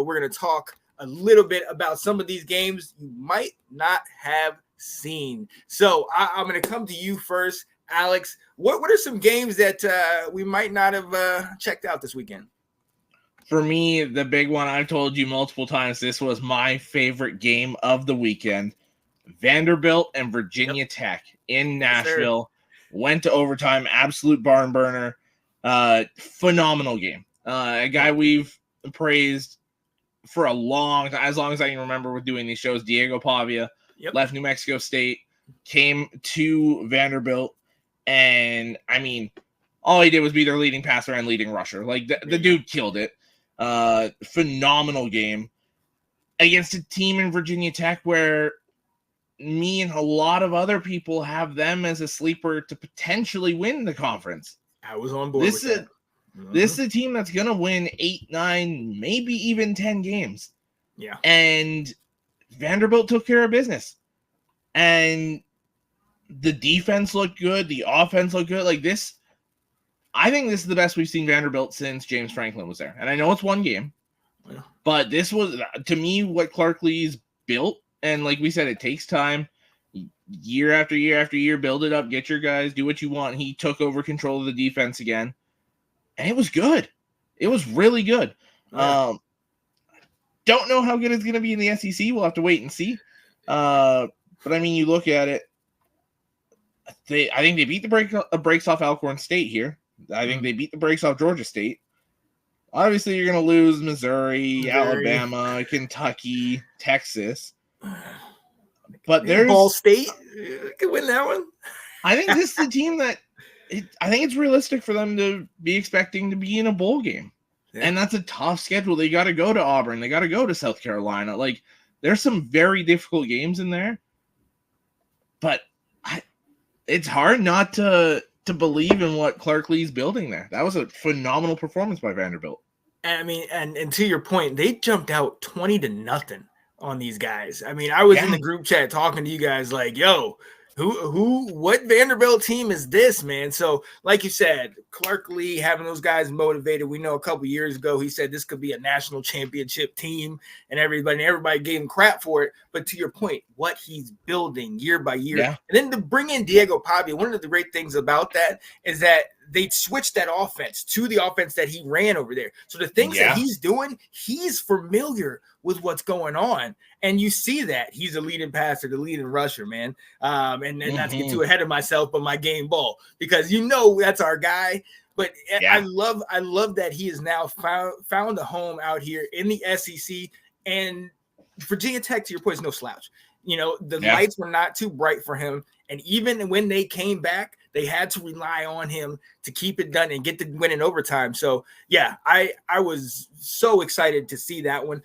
but we're going to talk a little bit about some of these games you might not have seen. So I'm going to come to you first, Alex. What are some games that we might not have checked out this weekend? For me, the big one, I've told you multiple times, this was my favorite game of the weekend. Vanderbilt and Virginia Tech in Nashville. Went to overtime, absolute barn burner. Phenomenal game. A guy we've praised for a long time, as long as I can remember with doing these shows, Diego Pavia, left New Mexico State, came to Vanderbilt, and I mean, all he did was be their leading passer and leading rusher. Like, the dude killed it. Phenomenal game against a team in Virginia Tech where me and a lot of other people have them as a sleeper to potentially win the conference. I was on board with that. This is a team that's going to win 8, 9, maybe even 10 games. Yeah. And Vanderbilt took care of business. And the defense looked good. The offense looked good. Like this, I think this is the best we've seen Vanderbilt since James Franklin was there. And I know it's one game, but this was, to me, what Clark Lee's built. And like we said, it takes time. Year after year after year, build it up, get your guys, do what you want. He took over control of the defense again. And it was good. It was really good. Don't know how good it's going to be in the SEC. We'll have to wait and see. But I mean, you look at it. I think they beat the brakes off Alcorn State here. I think they beat the brakes off Georgia State. Obviously, you're going to lose Missouri, Alabama, Kentucky, Texas. But there's Ball State could win that one. I think this is the team that I think it's realistic for them to be expecting to be in a bowl game. Yeah. And that's a tough schedule. They got to go to Auburn. They got to go to South Carolina. Like, there's some very difficult games in there. But it's hard not to believe in what Clark Lee's building there. That was a phenomenal performance by Vanderbilt. And I mean, and to your point, they jumped out 20-0 on these guys. I mean, I was in the group chat talking to you guys like, yo, what Vanderbilt team is this, man? So like you said, Clark Lee having those guys motivated. We know a couple years ago, he said this could be a national championship team and everybody gave him crap for it. But to your point, what he's building year by year. Yeah. And then to bring in Diego Pavia, one of the great things about that is that they switched that offense to the offense that he ran over there. So the things that he's doing, he's familiar with what's going on. And you see that he's a leading passer, the leading rusher, man. And not to get too ahead of myself, but my game ball, because that's our guy. But I love that he has now found a home out here in the SEC. And Virginia Tech, to your point, is no slouch. The lights were not too bright for him. And even when they came back, they had to rely on him to keep it done and get the win in overtime. So, yeah, I was so excited to see that one.